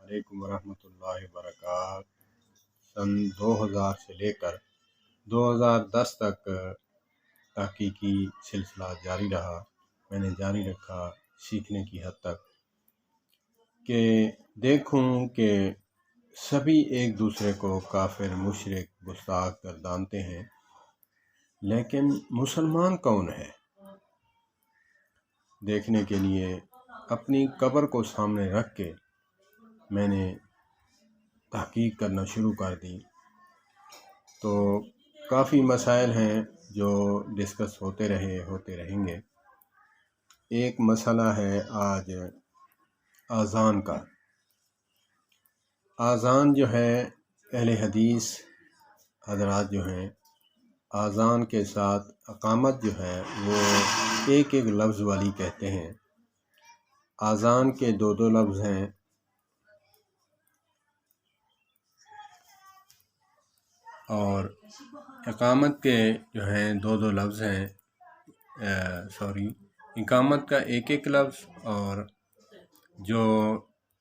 علیکم ورحمۃ اللہ وبرکاتہ۔ سن 2000 سے لے کر 2010 تک تحقیقی سلسلہ جاری رہا۔ میں نے جاری رکھا سیکھنے کی حد تک کہ دیکھوں کہ سبھی ایک دوسرے کو کافر، مشرک، گستاخ گردانتے ہیں، لیکن مسلمان کون ہے؟ دیکھنے کے لیے اپنی قبر کو سامنے رکھ کے میں نے تحقیق کرنا شروع کر دی۔ تو کافی مسائل ہیں جو ڈسکس ہوتے رہیں گے۔ ایک مسئلہ ہے آج اذان کا۔ اذان جو ہے، اہل حدیث حضرات جو ہیں، اذان کے ساتھ اقامت جو ہے وہ ایک ایک لفظ والی کہتے ہیں۔ اذان کے دو لفظ ہیں، اور اقامت کے جو ہیں دو لفظ ہیں۔ اقامت کا ایک لفظ، اور جو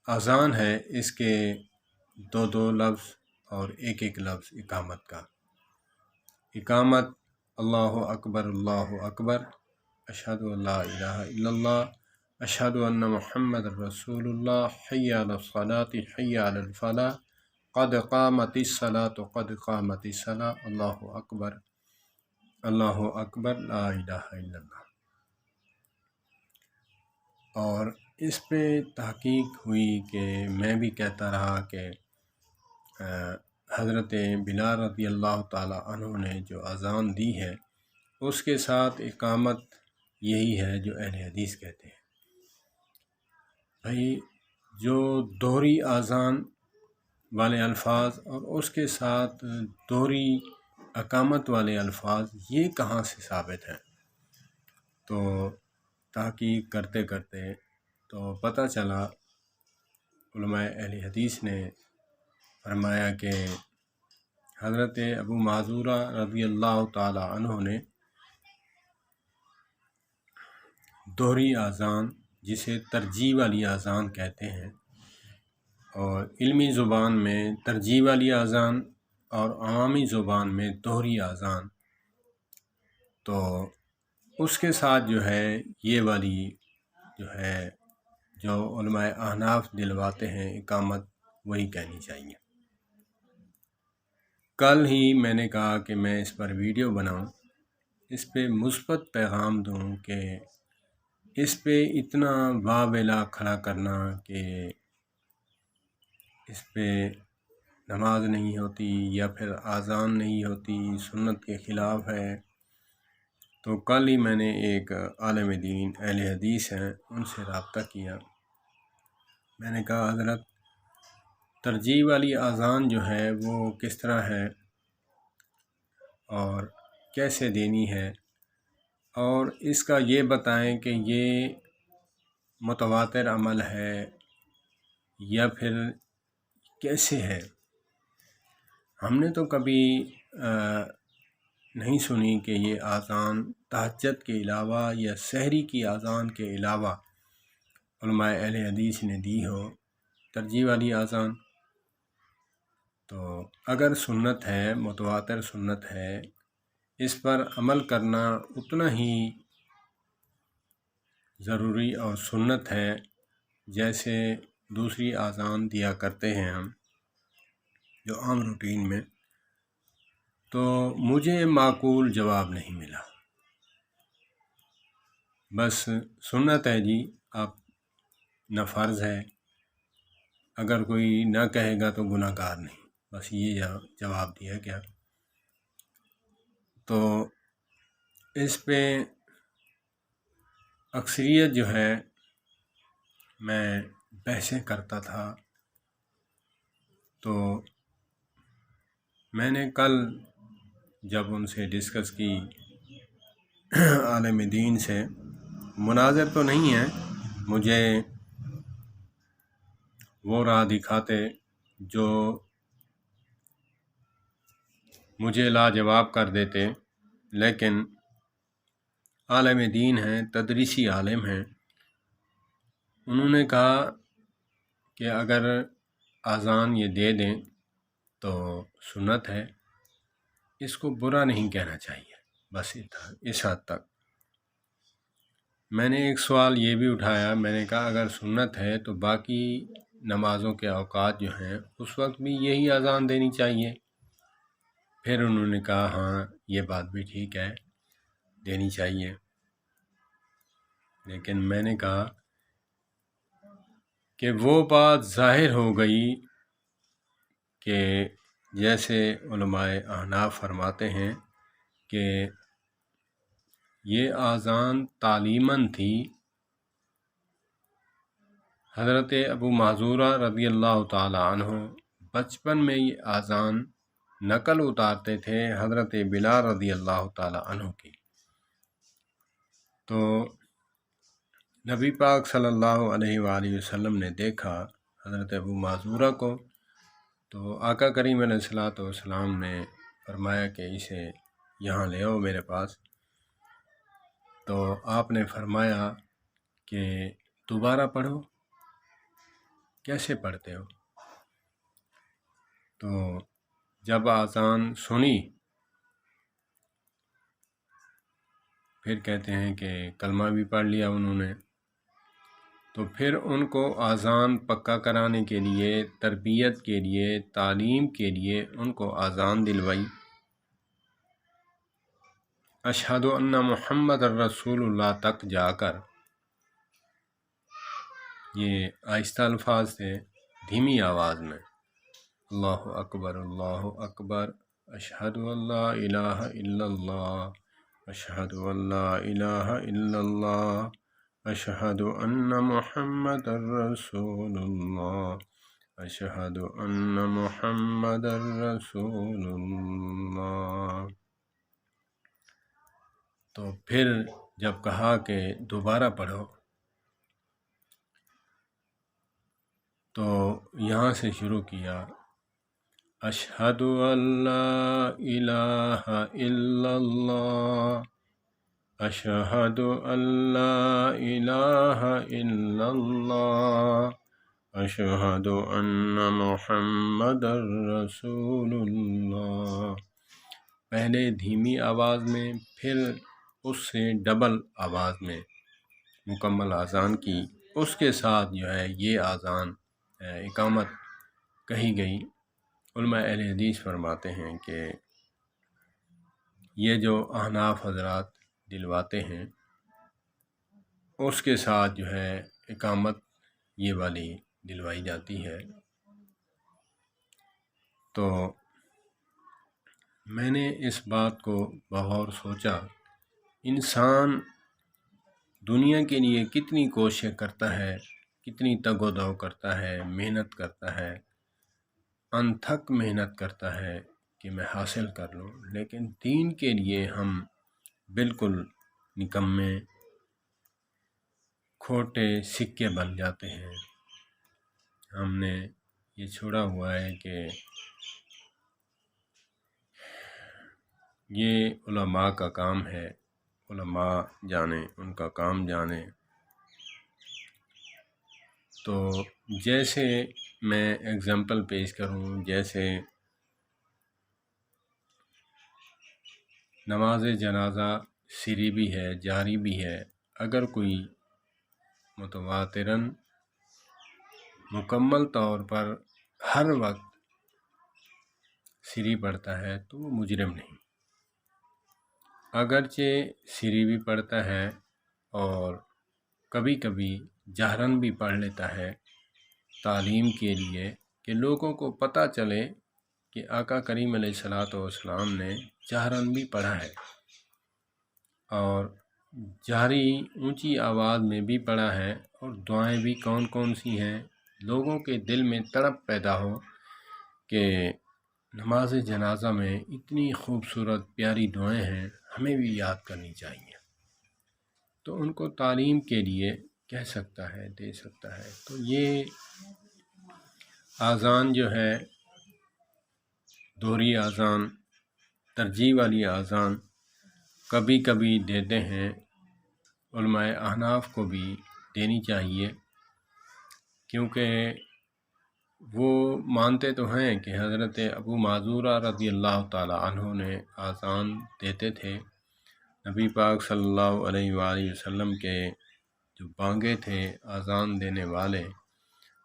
اذان ہے اس کے دو لفظ اور ایک لفظ اقامت کا۔ اقامت اللہ اکبر، اشہد ان لا الہ الا اللہ، اشہد ان محمد رسول اللہ، حی علی الصلاۃ، حی علی الفلاح، قد قامت الصلاۃ، قد قامت الصلاۃ، اللہ اکبر لا الہ الا اللہ۔ اور اس پہ تحقیق ہوئی کہ میں بھی کہتا رہا کہ حضرت بلال رضی اللہ تعالی عنہ نے جو اذان دی ہے اس کے ساتھ اقامت یہی ہے جو اہل حدیث کہتے ہیں۔ بھائی، جو دوہری اذان والے الفاظ اور اس کے ساتھ دوہری اقامت والے الفاظ، یہ کہاں سے ثابت ہیں؟ تو تحقیق کرتے تو پتہ چلا علماء اہل حدیث نے فرمایا کہ حضرت ابو معذورہ رضی اللہ تعالی عنہ نے دوہری اذان، جسے ترجیح والی اذان کہتے ہیں، اور علمی زبان میں ترجیح والی اذان اور عوامی زبان میں دوہری اذان، تو اس کے ساتھ جو ہے یہ والی جو ہے جو علماء احناف دلواتے ہیں اقامت، وہی کہنی چاہیے۔ کل ہی میں نے کہا کہ میں اس پر ویڈیو بناؤں، اس پہ مثبت پیغام دوں کہ اس پہ اتنا واویلا کھڑا کرنا کہ اس پہ نماز نہیں ہوتی یا پھر اذان نہیں ہوتی، سنت کے خلاف ہے، تو کل ہی میں نے ایک عالم دین اہل حدیث ہیں ان سے رابطہ کیا۔ میں نے کہا حضرت، ترجیح والی اذان جو ہے وہ کس طرح ہے اور کیسے دینی ہے، اور اس کا یہ بتائیں کہ یہ متواتر عمل ہے یا پھر کیسے ہے۔ ہم نے تو کبھی نہیں سنی کہ یہ اذان تہجد کے علاوہ یا سحری کی اذان کے علاوہ علماء اہل حدیث نے دی ہو ترجیح والی اذان۔ تو اگر سنت ہے، متواتر سنت ہے، اس پر عمل کرنا اتنا ہی ضروری اور سنت ہے جیسے دوسری اذان دیا کرتے ہیں ہم جو عام روٹین میں، تو مجھے معقول جواب نہیں ملا۔ بس سنت ہے جی، آپ نہ فرض ہے، اگر کوئی نہ کہے گا تو گناہ گار نہیں، بس یہ جواب دیا گیا۔ تو اس پہ اکثریت جو ہے میں بحثیں کرتا تھا، تو میں نے کل جب ان سے ڈسکس کی عالم دین سے، مناظر تو نہیں ہے، مجھے وہ راہ دکھاتے جو مجھے لاجواب کر دیتے، لیکن عالم دین ہیں، تدریسی عالم ہیں، انہوں نے کہا کہ اگر اذان یہ دے دیں تو سنت ہے، اس کو برا نہیں کہنا چاہیے، بس اس حد تک۔ میں نے ایک سوال یہ بھی اٹھایا، میں نے کہا اگر سنت ہے تو باقی نمازوں کے اوقات جو ہیں اس وقت بھی یہی اذان دینی چاہیے۔ پھر انہوں نے کہا ہاں یہ بات بھی ٹھیک ہے، دینی چاہیے، لیکن میں نے کہا کہ وہ بات ظاہر ہو گئی کہ جیسے علماء احناف فرماتے ہیں کہ یہ اذان تعلیماً تھی، حضرت ابو معذورہ رضی اللہ تعالی عنہ بچپن میں یہ اذان نقل اتارتے تھے حضرت بلال رضی اللہ تعالی عنہ کی۔ تو نبی پاک صلی اللہ علیہ وآلہ وسلم نے دیکھا حضرت ابو معذورہ کو، تو آقا کریم علیہ الصلوۃ والسلام نے فرمایا کہ اسے یہاں لے آؤ میرے پاس۔ تو آپ نے فرمایا کہ دوبارہ پڑھو، کیسے پڑھتے ہو؟ تو جب اذان سنی پھر کہتے ہیں کہ کلمہ بھی پڑھ لیا انہوں نے، تو پھر ان کو اذان پکا کرانے کے لیے، تربیت کے لیے، تعلیم کے لیے ان کو اذان دلوائی، اشہد ان محمد الرسول اللہ تک جا کر۔ یہ آہستہ الفاظ تھے، دھیمی آواز میں، اللہ اکبر اللہ اکبر، اشہد ان لا الہ الا اللہ، اشہد ان لا الہ الا اللہ، اشہد ان محمد الرسول اللہ، اشہد ان محمد الرسول اللہ۔ تو پھر جب کہا کہ دوبارہ پڑھو تو یہاں سے شروع کیا، اشہد ان لا الہ الا اللہ، اشہد ان لا الہ الا اللہ، اشہد ان محمد الرسول اللہ۔ پہلے دھیمی آواز میں، پھر اس سے ڈبل آواز میں مکمل اذان کی، اس کے ساتھ جو ہے یہ اذان اقامت کہی گئی۔ علماء اہل حدیث فرماتے ہیں کہ یہ جو احناف حضرات دلواتے ہیں اس کے ساتھ جو ہے اقامت یہ والی دلوائی جاتی ہے۔ تو میں نے اس بات کو بغور سوچا، انسان دنیا کے لیے کتنی کوشش کرتا ہے، کتنی تگ و دو کرتا ہے، محنت کرتا ہے، انتھک محنت کرتا ہے کہ میں حاصل کر لوں، لیکن دین کے لیے ہم بالکل نکمے، کھوٹے سکے بن جاتے ہیں۔ ہم نے یہ چھوڑا ہوا ہے کہ یہ علماء کا کام ہے، علماء جانے، ان کا کام جانے۔ تو جیسے میں اگزامپل پیش کروں، جیسے نماز جنازہ سری بھی ہے، جاری بھی ہے، اگر کوئی متواتراً مکمل طور پر ہر وقت سری پڑھتا ہے تو وہ مجرم نہیں، اگرچہ سری بھی پڑھتا ہے اور کبھی کبھی جہراً بھی پڑھ لیتا ہے تعلیم کے لیے، کہ لوگوں کو پتہ چلے کہ آقا کریم علیہ الصلوۃ والسلام نے جہراً بھی پڑھا ہے، اور جہری اونچی آواز میں بھی پڑھا ہے، اور دعائیں بھی کون کون سی ہیں، لوگوں کے دل میں تڑپ پیدا ہو کہ نماز جنازہ میں اتنی خوبصورت پیاری دعائیں ہیں، ہمیں بھی یاد کرنی چاہیے، تو ان کو تعلیم کے لیے کہہ سکتا ہے، دے سکتا ہے۔ تو یہ اذان جو ہے، دوہری اذان، ترجیح والی اذان کبھی کبھی دیتے ہیں، علماء احناف کو بھی دینی چاہیے، کیونکہ وہ مانتے تو ہیں کہ حضرت ابو معذورہ رضی اللہ تعالیٰ عنہ نے آذان دیتے تھے۔ نبی پاک صلی اللہ علیہ وآلہ وسلم کے جو بانگے تھے آذان دینے والے،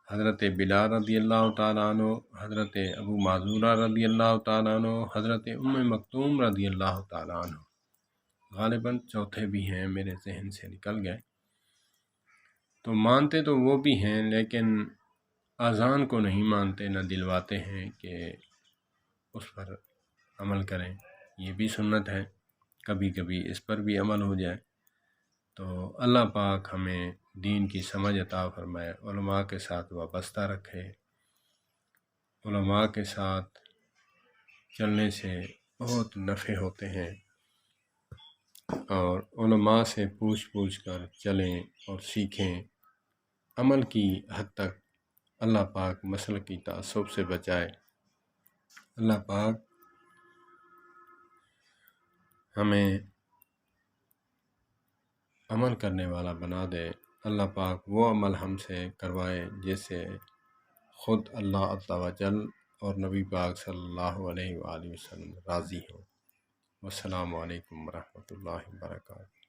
حضرت بلال رضی اللہ تعالیٰ عنہ، حضرت ابو معذورہ رضی اللہ تعالیٰ عنہ، حضرت مکتوم رضی اللہ تعالیٰ عنہ، غالباً چوتھے بھی ہیں، میرے ذہن سے نکل گئے۔ تو مانتے تو وہ بھی ہیں، لیکن اذان کو نہیں مانتے، نہ دلواتے ہیں کہ اس پر عمل کریں۔ یہ بھی سنت ہے، کبھی کبھی اس پر بھی عمل ہو جائے۔ تو اللہ پاک ہمیں دین کی سمجھ عطا فرمائے، علماء کے ساتھ وابستہ رکھے۔ علماء کے ساتھ چلنے سے بہت نفع ہوتے ہیں، اور علماء سے پوچھ کر چلیں اور سیکھیں۔ عمل کی حد تک اللہ پاک مسلک کی تعصب سے بچائے۔ اللہ پاک ہمیں عمل کرنے والا بنا دے۔ اللہ پاک وہ عمل ہم سے کروائے جس سے خود اللہ عز و جل اور نبی پاک صلی اللہ علیہ وآلہ وسلم راضی ہوں۔ والسلام علیکم ورحمۃ اللہ وبرکاتہ۔